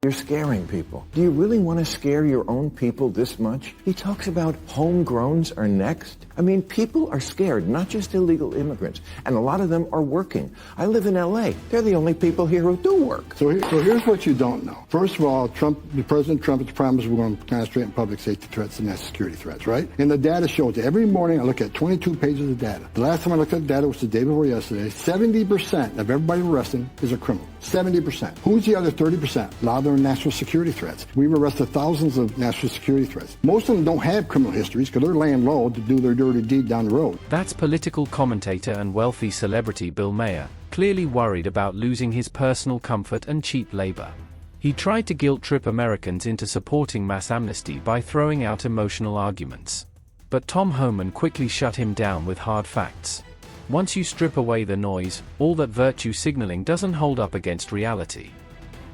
You're scaring people. Do you really want to scare your own people this much? He talks about homegrowns are next. I mean, people are scared, not just illegal immigrants, and a lot of them are working. I live in L.A. They're the only people here who do work. So here's what you don't know. First of all, President Trump has promised we're going to concentrate on public safety threats and national security threats, right? And the data shows it. Every morning I look at 22 pages of data. The last time I looked at the data was the day before yesterday. 70% of everybody we're arresting is a criminal. 70%. Who's the other 30%? A lot of them are national security threats. We've arrested thousands of national security threats. Most of them don't have criminal histories because they're laying low to do their dirty deed down the road. That's political commentator and wealthy celebrity Bill Maher, clearly worried about losing his personal comfort and cheap labor. He tried to guilt-trip Americans into supporting mass amnesty by throwing out emotional arguments. But Tom Homan quickly shut him down with hard facts. Once you strip away the noise, all that virtue signaling doesn't hold up against reality.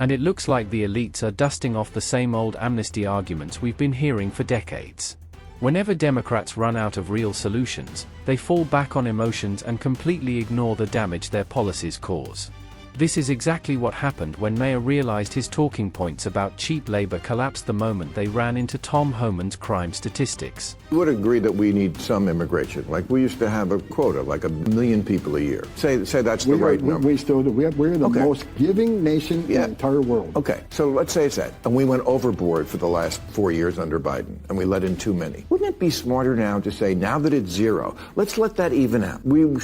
And it looks like the elites are dusting off the same old amnesty arguments we've been hearing for decades. Whenever Democrats run out of real solutions, they fall back on emotions and completely ignore the damage their policies cause. This is exactly what happened when Maher realized his talking points about cheap labor collapsed the moment they ran into Tom Homan's crime statistics. You would agree that we need some immigration. Like we used to have a quota, like 1 million people a year. Say that's the right number. We still do. We're the most giving nation in the entire world. Okay, so let's say it's that. And we went overboard for the last 4 years under Biden, and we let in too many. Wouldn't it be smarter now to say, now that it's zero, let's let that even out? We were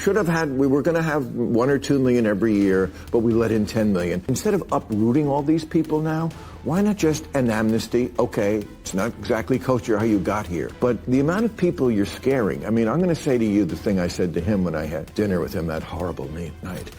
going to have 1 or 2 million every year, but we let in 10 million. Instead of uprooting all these people now, why not just an amnesty? Okay, it's not exactly kosher how you got here, but the amount of people you're scaring. I mean, I'm going to say to you the thing I said to him when I had dinner with him that horrible night.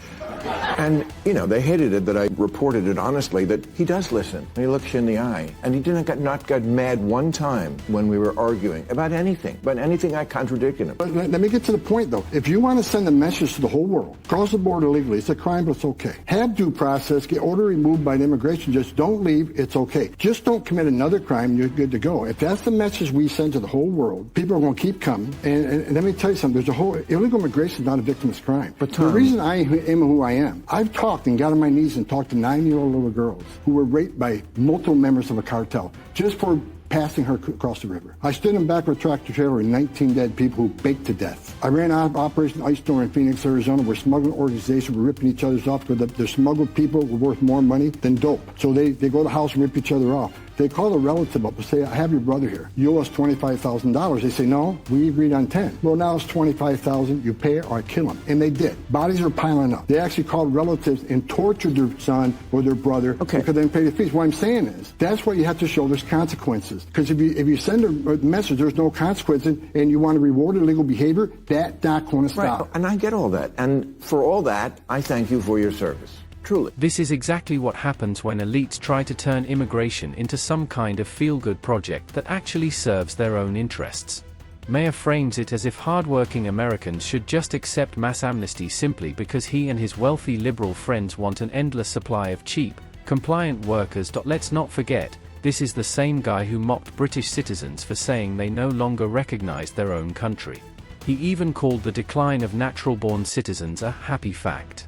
And, they hated it that I reported it honestly, that he does listen. And he looks you in the eye. And he not got mad one time when we were arguing about anything. But anything I contradicted him. But let me get to the point, though. If you want to send a message to the whole world, cross the border illegally, it's a crime, but it's okay. Have due process, get order removed by an immigration judge, don't leave, it's okay. Just don't commit another crime, you're good to go. If that's the message we send to the whole world, people are going to keep coming. And let me tell you something, illegal immigration is not a victimless crime. But Tom, the reason I am who I am, I've talked and got on my knees and talked to 9-year-old little girls who were raped by multiple members of a cartel just for passing her across the river. I stood in back of a tractor trailer with 19 dead people who baked to death. I ran out of Operation Ice Storm in Phoenix, Arizona, where smuggling organizations were ripping each other's off because the smuggled people were worth more money than dope. So they go to the house and rip each other off. They call a relative up and say, I have your brother here. You owe us $25,000. They say, no, we agreed on 10. Well, now it's $25,000. You pay it or I kill him. And they did. Bodies are piling up. They actually called relatives and tortured their son or their brother because they didn't pay the fees. What I'm saying is, that's what you have to show. There's consequences. Because if you send a message, there's no consequences, and you want to reward illegal behavior, that's not going to stop. Right. And I get all that. And for all that, I thank you for your service. Truly. This is exactly what happens when elites try to turn immigration into some kind of feel-good project that actually serves their own interests. Maher frames it as if hard-working Americans should just accept mass amnesty simply because he and his wealthy liberal friends want an endless supply of cheap, compliant workers. Let's not forget, this is the same guy who mocked British citizens for saying they no longer recognized their own country. He even called the decline of natural-born citizens a happy fact.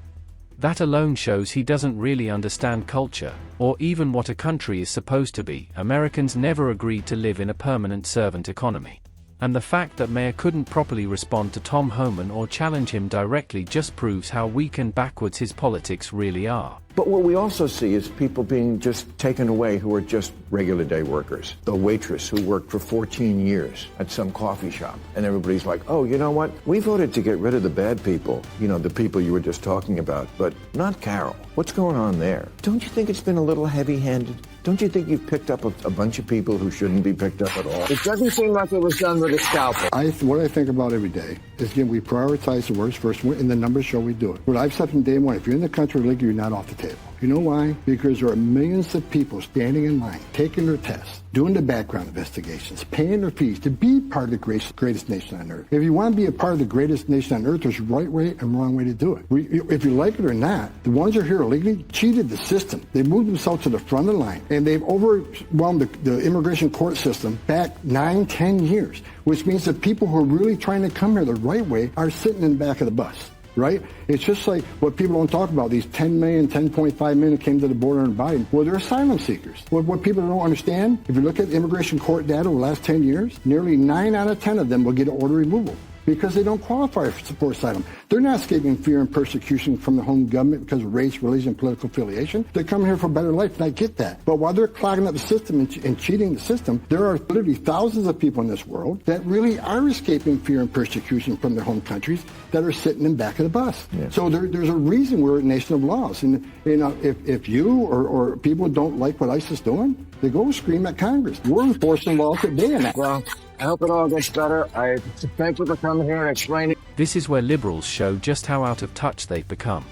That alone shows he doesn't really understand culture, or even what a country is supposed to be. Americans never agreed to live in a permanent servant economy. And the fact that Maher couldn't properly respond to Tom Homan or challenge him directly just proves how weak and backwards his politics really are. But what we also see is people being just taken away who are just regular day workers. The waitress who worked for 14 years at some coffee shop. And everybody's like, oh, you know what? We voted to get rid of the bad people. The people you were just talking about. But not Carol. What's going on there? Don't you think it's been a little heavy-handed? Don't you think you've picked up a bunch of people who shouldn't be picked up at all? It doesn't seem like it was done with a scalpel. What I think about every day is, again, we prioritize the worst first, and the numbers show we do it. But I've said from day one, if you're in the country illegally, you're not off the table. You know why? Because there are millions of people standing in line, taking their tests, doing the background investigations, paying their fees to be part of the greatest nation on earth. If you want to be a part of the greatest nation on earth, there's a right way and wrong way to do it. If you like it or not, the ones who are here illegally cheated the system. They moved themselves to the front of the line, and they've overwhelmed the immigration court system back 9-10 years, which means that people who are really trying to come here the right way are sitting in the back of the bus. right? It's just like what people don't talk about, these 10 million, 10.5 million came to the border under Biden. Well, they're asylum seekers. What people don't understand, if you look at immigration court data over the last 10 years, nearly 9 out of 10 of them will get an order removal because they don't qualify for asylum. They're not escaping fear and persecution from the home government because of race, religion, political affiliation. They're coming here for a better life, and I get that. But while they're clogging up the system and cheating the system, there are literally thousands of people in this world that really are escaping fear and persecution from their home countries that are sitting in back of the bus. Yeah. So there's a reason we're a nation of laws. And if you or people don't like what ICE is doing, they go scream at Congress. We're enforcing laws today in that. Well, I hope it all gets better. I thank you for coming here and explaining. This is where liberals show just how out of touch they've become.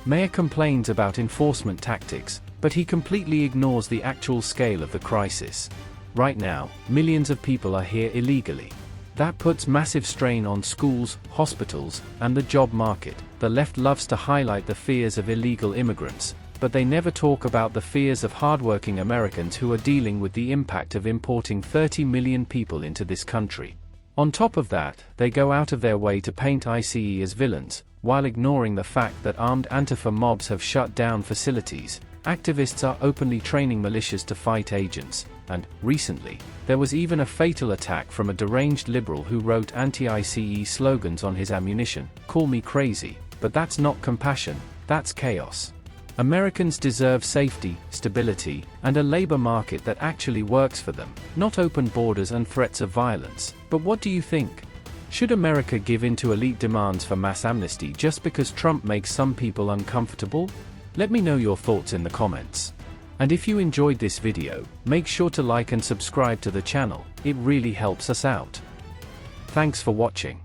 Maher complains about enforcement tactics, but he completely ignores the actual scale of the crisis. Right now, millions of people are here illegally. That puts massive strain on schools, hospitals, and the job market. The left loves to highlight the fears of illegal immigrants, but they never talk about the fears of hardworking Americans who are dealing with the impact of importing 30 million people into this country. On top of that, they go out of their way to paint ICE as villains, while ignoring the fact that armed Antifa mobs have shut down facilities. Activists are openly training militias to fight agents, and, recently, there was even a fatal attack from a deranged liberal who wrote anti-ICE slogans on his ammunition. Call me crazy, but that's not compassion, that's chaos. Americans deserve safety, stability, and a labor market that actually works for them, not open borders and threats of violence. But what do you think? Should America give in to elite demands for mass amnesty just because Trump makes some people uncomfortable? Let me know your thoughts in the comments. And if you enjoyed this video, make sure to like and subscribe to the channel, it really helps us out. Thanks for watching.